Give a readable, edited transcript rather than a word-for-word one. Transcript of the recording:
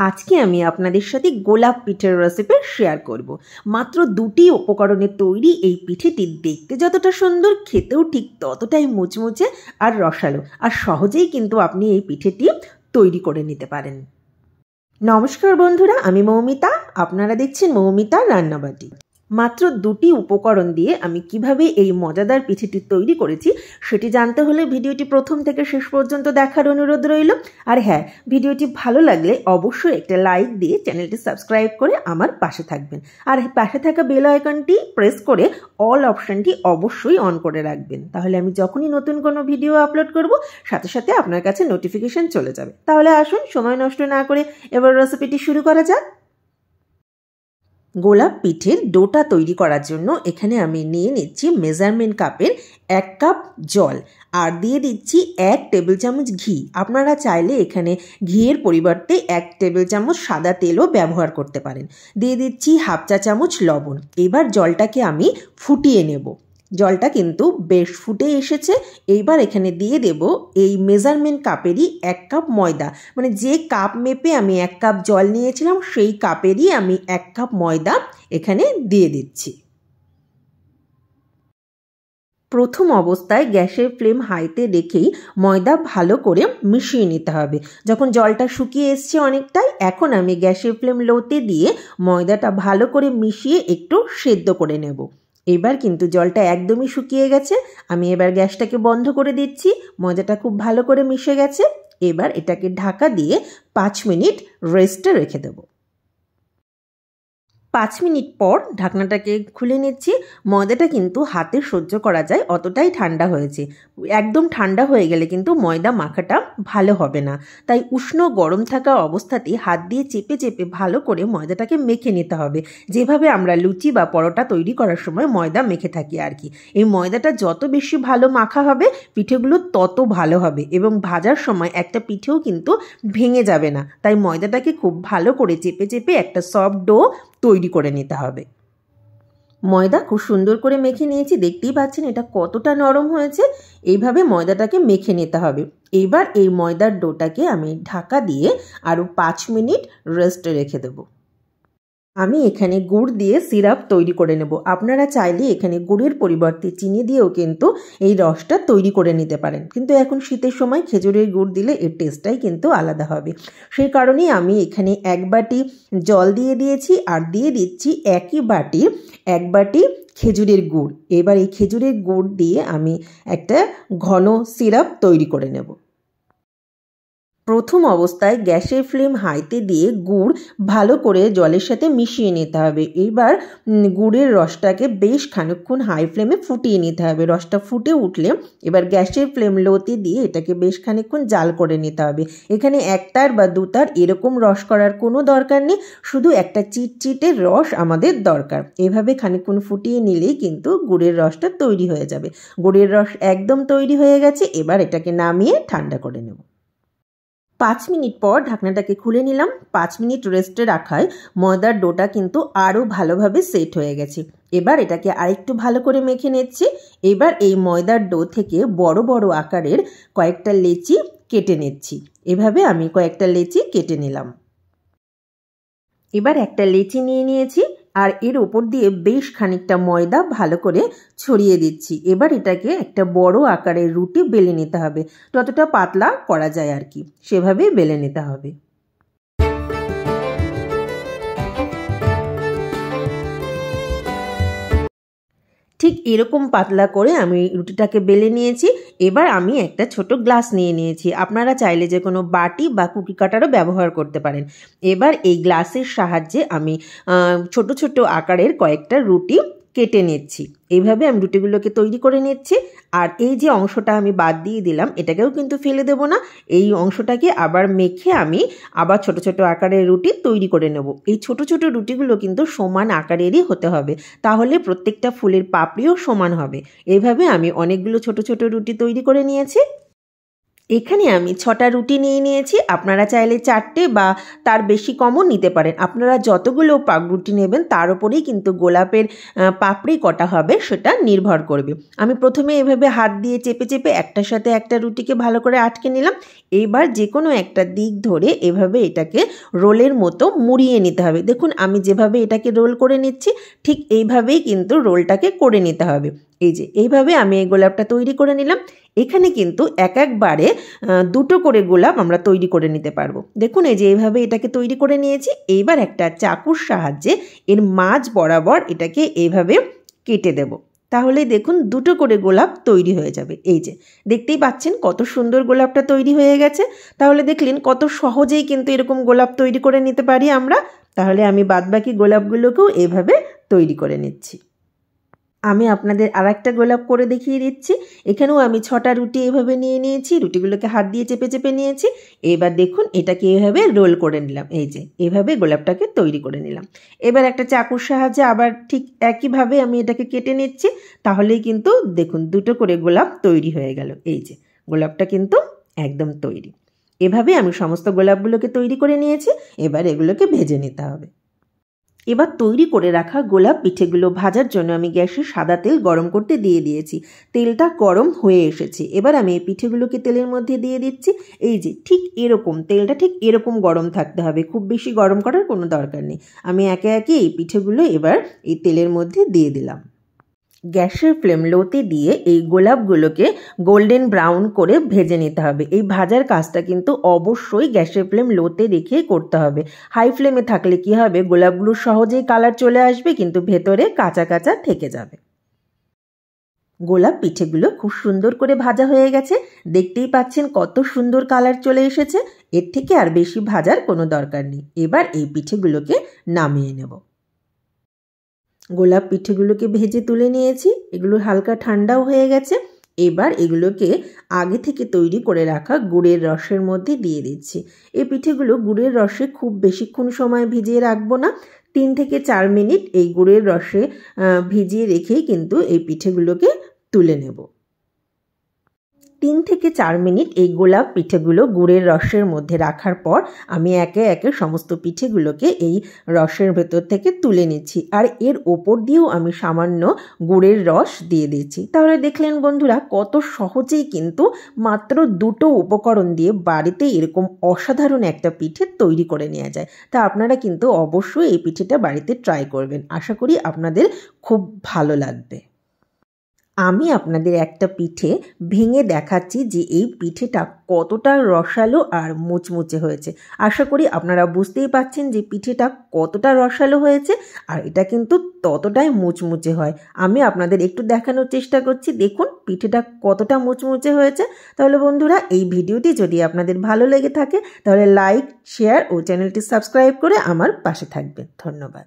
আজকে আমি আপনাদের সাথে গোলাপ পিঠের রেসিপি শেয়ার করব। মাত্র দুটি উপকরণে তৈরি এই পিঠেটি দেখতে যতটা সুন্দর, খেতেও ঠিক ততটাই মুচমুচে আর রসালো, আর সহজেই কিন্তু আপনি এই পিঠেটি তৈরি করে নিতে পারেন। নমস্কার বন্ধুরা, আমি মৌমিতা, আপনারা দেখছেন মৌমিতা রান্নাবাটি। মাত্র দুটি উপকরণ দিয়ে আমি কিভাবে এই মজাদার পিঠেটি তৈরি করেছি সেটি জানতে হলে ভিডিওটি প্রথম থেকে শেষ পর্যন্ত দেখার অনুরোধ রইল। আর হ্যাঁ, ভিডিওটি ভালো লাগলে অবশ্যই একটা লাইক দিয়ে চ্যানেলটি সাবস্ক্রাইব করে আমার পাশে থাকবেন, আর পাশে থাকা বেল আইকনটি প্রেস করে অল অপশনটি অবশ্যই অন করে রাখবেন। তাহলে আমি যখনই নতুন কোনো ভিডিও আপলোড করব সাথে সাথে আপনার কাছে নোটিফিকেশন চলে যাবে। তাহলে আসুন সময় নষ্ট না করে এবার রেসিপিটি শুরু করা যাক। গোলাপ পিঠের ডোটা তৈরি করার জন্য এখানে আমি নিয়ে নিচ্ছি মেজারমেন্ট কাপের 1 কাপ জল, আর দিয়ে দিচ্ছি 1 টেবিল চামচ ঘি। আপনারা চাইলে এখানে ঘিয়ের পরিবর্তে 1 টেবিল চামচ সাদা তেলও ব্যবহার করতে পারেন। দিয়ে দিচ্ছি হাফ চা চামচ লবণ। এবার জলটাকে আমি ফুটিয়ে নেব। জলটা কিন্তু বেশ ফুটে এসেছে। এইবার এখানে দিয়ে দেব এই মেজারমেন্ট কাপেরই 1 কাপ ময়দা, মানে যে কাপ মেপে আমি 1 কাপ জল নিয়েছিলাম সেই কাপেরই আমি 1 কাপ ময়দা এখানে দিয়ে দিচ্ছি। প্রথম অবস্থায় গ্যাসের ফ্লেম হাইতে রেখেই ময়দা ভালো করে মিশিয়ে নিতে হবে। যখন জলটা শুকিয়ে এসছে অনেকটাই, এখন আমি গ্যাসের ফ্লেম লোতে দিয়ে ময়দাটা ভালো করে মিশিয়ে একটু সেদ্ধ করে নেব। এবার কিন্তু জলটা একদমই শুকিয়ে গেছে। আমি এবার গ্যাসটাকে বন্ধ করে দিচ্ছি। ময়দাটা খুব ভালো করে মিশে গেছে। এবার এটাকে ঢাকা দিয়ে 5 মিনিট রেস্টে রেখে দেব। 5 মিনিট পর ঢাকনাটাকে খুলে নিচ্ছি। ময়দাটা কিন্তু হাতে সহ্য করা যায় অতটাই ঠান্ডা হয়েছে। একদম ঠান্ডা হয়ে গেলে কিন্তু ময়দা মাখাটা ভালো হবে না। তাই উষ্ণ গরম থাকা অবস্থাতেই হাত দিয়ে চেপে চেপে ভালো করে ময়দাটাকে মেখে নিতে হবে, যেভাবে আমরা লুচি বা পরোটা তৈরি করার সময় ময়দা মেখে থাকি আর কি। এই ময়দাটা যত বেশি ভালো মাখা হবে পিঠেগুলো তত ভালো হবে, এবং ভাজার সময় একটা পিঠেও কিন্তু ভেঙে যাবে না। তাই ময়দাটাকে খুব ভালো করে চেপে চেপে একটা সফট ডো তৈরি করে নিতে হবে। ময়দা খুব সুন্দর করে মেখে নিয়েছি, দেখতেই পাচ্ছেন এটা কতটা নরম হয়েছে। এইভাবে ময়দাটাকে মেখে নিতে হবে। এবার এই ময়দার ডোটাকে আমি ঢাকা দিয়ে আরও 5 মিনিট রেস্টে রেখে দেবো। আমি এখানে গুড় দিয়ে সিরাপ তৈরি করে নেব। আপনারা চাইলে এখানে গুড়ের পরিবর্তে চিনি দিয়েও কিন্তু এই রসটা তৈরি করে নিতে পারেন, কিন্তু এখন শীতের সময় খেজুরের গুড় দিলে এর টেস্টটাই কিন্তু আলাদা হবে। সেই কারণেই আমি এখানে 1 বাটি জল দিয়ে দিয়েছি, আর দিয়ে দিচ্ছি একই বাটি 1 বাটি খেজুরের গুড়। এবার এই খেজুরের গুড় দিয়ে আমি একটা ঘন সিরাপ তৈরি করে নেব। প্রথম অবস্থায় গ্যাসের ফ্লেম হাইতে দিয়ে গুড় ভালো করে জলের সাথে মিশিয়ে নিতে হবে। এইবার গুড়ের রসটাকে বেশ খানিকক্ষণ হাই ফ্লেমে ফুটিয়ে নিতে হবে। রসটা ফুটে উঠলে এবার গ্যাসের ফ্লেম লোতে দিয়ে এটাকে বেশ খানিকক্ষণ জাল করে নিতে হবে। এখানে 1 তার বা 2 তার এরকম রস করার কোনো দরকার নেই, শুধু একটা চিটচিটে রস আমাদের দরকার। এভাবে খানিকক্ষণ ফুটিয়ে নিলেই কিন্তু গুড়ের রসটা তৈরি হয়ে যাবে। গুড়ের রস একদম তৈরি হয়ে গেছে। এবার এটাকে নামিয়ে ঠান্ডা করে নেব। 5 মিনিট পর ঢাকনাটাকে খুলে নিলাম। 5 মিনিট রেস্টে রাখায় ময়দার ডোটা কিন্তু আরও ভালোভাবে সেট হয়ে গেছে। এবার এটাকে আরেকটু ভালো করে মেখে নিচ্ছি। এবার এই ময়দার ডো থেকে বড় বড় আকারের কয়েকটা লেচি কেটে নিচ্ছি। এভাবে আমি কয়েকটা লেচি কেটে নিলাম। এবার একটা লেচি নিয়ে নিয়েছি, আর এর উপর দিয়ে বেশ খানিকটা ময়দা ভালো করে ছড়িয়ে দিচ্ছি। এবার এটাকে একটা বড় আকারের রুটি বেলে নিতে হবে। যতটা পাতলা করা যায় আর কি, সেভাবেই বেলে নিতে হবে। ঠিক এরকম পাতলা করে আমি রুটিটাকে বেলে নিয়েছি। এবার আমি একটা ছোট গ্লাস নিয়ে নিয়েছি। আপনারা চাইলে যে কোনো বাটি বা কুকি কাটারও ব্যবহার করতে পারেন। এবার এই গ্লাসের সাহায্যে আমি ছোট ছোট আকারের কয়েকটা রুটি কেটে নিচ্ছি। এইভাবে আমি রুটিগুলোকে তৈরি করে নিচ্ছি। আর এই যে অংশটা আমি বাদ দিয়ে দিলাম এটাকেও কিন্তু ফেলে দেব না। এই অংশটাকে আবার মেখে আমি আবার ছোট ছোট আকারের রুটি তৈরি করে নেব। এই ছোট ছোট রুটিগুলো কিন্তু সমান আকারেরই হতে হবে, তাহলে প্রত্যেকটা ফুলের পাপড়িও সমান হবে। এইভাবে আমি অনেকগুলো ছোট ছোট রুটি তৈরি করে নিয়েছি। এখানে আমি 6টা রুটি নিয়ে নিয়েছি। আপনারা চাইলে 4টে বা তার বেশি কমও নিতে পারেন। আপনারা যতগুলো রুটি নেবেন তার উপরেই কিন্তু গোলাপের পাপড়ি কটা হবে সেটা নির্ভর করবে। আমি প্রথমে এভাবে হাত দিয়ে চেপে চেপে একটার সাথে একটা রুটিকে ভালো করে আটকে নিলাম। এইবার যে কোনো একটা দিক ধরে এভাবে এটাকে রোলের মতো মুড়িয়ে নিতে হবে। দেখুন আমি যেভাবে এটাকে রোল করে নিচ্ছি ঠিক এইভাবেই কিন্তু রোলটাকে করে নিতে হবে। এই যে এইভাবে আমি এই গোলাপটা তৈরি করে নিলাম। এখানে কিন্তু একবারে 2টো করে গোলাপ আমরা তৈরি করে নিতে পারবো। দেখুন এই যে এইভাবে এটাকে তৈরি করে নিয়েছি। এইবার একটা চাকুর সাহায্যে এর মাঝ বরাবর এটাকে এইভাবে কেটে দেব। তাহলে দেখুন 2টো করে গোলাপ তৈরি হয়ে যাবে। এই যে দেখতেই পাচ্ছেন কত সুন্দর গোলাপটা তৈরি হয়ে গেছে। তাহলে দেখলেন কত সহজেই কিন্তু এরকম গোলাপ তৈরি করে নিতে পারি আমরা। তাহলে আমি বাদবাকি গোলাপগুলোকেও এইভাবে তৈরি করে নিচ্ছি। আমি আপনাদের আরেকটা গোলাপ করে দেখিয়ে দিচ্ছি। এখানেও আমি 6টা রুটি এভাবে নিয়ে নিয়েছি। রুটিগুলোকে হাত দিয়ে চেপে চেপে নিয়েছি। এবার দেখুন এটাকে এভাবে রোল করে নিলাম। এই যে এভাবে গোলাপটাকে তৈরি করে নিলাম। এবার একটা চাকুর সাহায্যে আবার ঠিক একইভাবে আমি এটাকে কেটে নিচ্ছি। তাহলেই কিন্তু দেখুন 2টো করে গোলাপ তৈরি হয়ে গেল। এই যে গোলাপটা কিন্তু একদম তৈরি। এভাবে আমি সমস্ত গোলাপগুলোকে তৈরি করে নিয়েছি। এবার এগুলোকে ভেজে নিতে হবে। এবার তৈরি করে রাখা গোলাপ পিঠেগুলো ভাজার জন্য আমি গ্যাসে সাদা তেল গরম করতে দিয়ে দিয়েছি। তেলটা গরম হয়ে এসেছে। এবার আমি এই পিঠেগুলোকে তেলের মধ্যে দিয়ে দিচ্ছি। এই যে ঠিক এরকম তেলটা ঠিক এরকম গরম থাকতে হবে, খুব বেশি গরম করার কোনো দরকার নেই। আমি একে একে এই পিঠেগুলো এবার এই তেলের মধ্যে দিয়ে দিলাম। গ্যাসের ফ্লেম লোতে দিয়ে এই গোলাপগুলোকে গোল্ডেন ব্রাউন করে ভেজে নিতে হবে। এই ভাজার কাজটা কিন্তু অবশ্যই গ্যাসের ফ্লেম লোতে রেখেই করতে হবে। হাই ফ্লেমে থাকলে কি হবে, গোলাপগুলো সহজেই কালার চলে আসবে কিন্তু ভেতরে কাঁচা কাঁচা থেকে যাবে। গোলাপ পিঠেগুলো খুব সুন্দর করে ভাজা হয়ে গেছে। দেখতেই পাচ্ছেন কত সুন্দর কালার চলে এসেছে। এর থেকে আর বেশি ভাজার কোনো দরকার নেই। এবার এই পিঠেগুলোকে নামিয়ে নেব। গোলাপ পিঠেগুলোকে ভেজে তুলে নিয়েছি। এগুলো হালকা ঠান্ডাও হয়ে গেছে। এবার এগুলোকে আগে থেকে তৈরি করে রাখা গুড়ের রসের মধ্যে দিয়ে দিচ্ছি। এই পিঠেগুলো গুড়ের রসে খুব বেশিক্ষণ সময় ভিজিয়ে রাখবো না। 3 থেকে 4 মিনিট এই গুড়ের রসে ভিজিয়ে রেখেই কিন্তু এই পিঠেগুলোকে তুলে নেব। 3 থেকে 4 মিনিট এই গোলাপ পিঠেগুলো গুড়ের রসের মধ্যে রাখার পর আমি একে একে সমস্ত পিঠেগুলোকে এই রসের ভেতর থেকে তুলে নিচ্ছি। আর এর ওপর দিয়েও আমি সামান্য গুড়ের রস দিয়ে দিচ্ছি। তাহলে দেখলেন বন্ধুরা কত সহজেই কিন্তু মাত্র 2টো উপকরণ দিয়ে বাড়িতে এরকম অসাধারণ একটা পিঠে তৈরি করে নেওয়া যায়। তা আপনারা কিন্তু অবশ্যই এই পিঠেটা বাড়িতে ট্রাই করবেন। আশা করি আপনাদের খুব ভালো লাগবে। আমি আপনাদের একটা পিঠে ভেঙে দেখাচ্ছি যে এই পিঠেটা কতটা রসালো আর মুচমুচে হয়েছে। আশা করি আপনারা বুঝতেই পাচ্ছেন যে পিঠেটা কতটা রসালো হয়েছে আর এটা কিন্তু ততটাই মুচমুচে হয়। আমি আপনাদের একটু দেখানোর চেষ্টা করছি। দেখুন পিঠেটা কতটা মুচমুচে হয়েছে। তাহলে বন্ধুরা এই ভিডিওটি যদি আপনাদের ভালো লেগে থাকে তাহলে লাইক, শেয়ার ও চ্যানেলটি সাবস্ক্রাইব করে আমার পাশে থাকবেন। ধন্যবাদ।